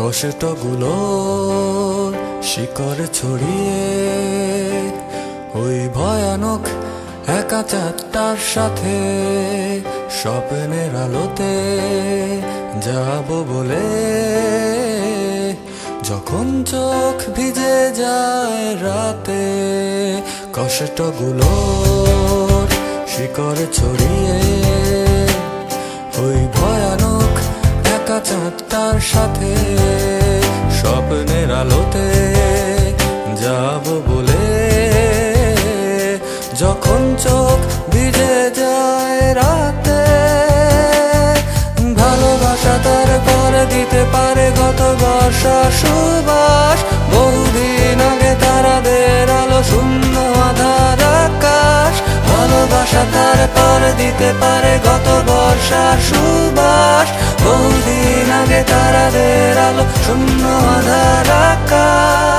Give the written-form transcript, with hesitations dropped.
কষ্টগুলো শিকড় ছড়িয়ে ওই ভয়ানক একা চাঁদটার সাথে স্বপ্নের আলোতে যাব বলে। যখন চোখ ভিজে যায় রাতে কষ্টগুলো শিকড় ছড়িয়ে ওই ভয়ানক একা চাঁদটার সাথে স্বপ্নের আলোতে যাব বলে। যখন চোখ ভিজে যায় রাতে ভালোবাসা তার পরে দিতে পারে গত বর্ষা সুবাস। বহুদিন আগে তারাদের আলো শূন্য আধার আকাশ। ভালোবাসা তার পরে দিতে পারে গত বর্ষা সুবাস। বহুদিন আগে তারাদের আলো শূন্য আধার আকাশ।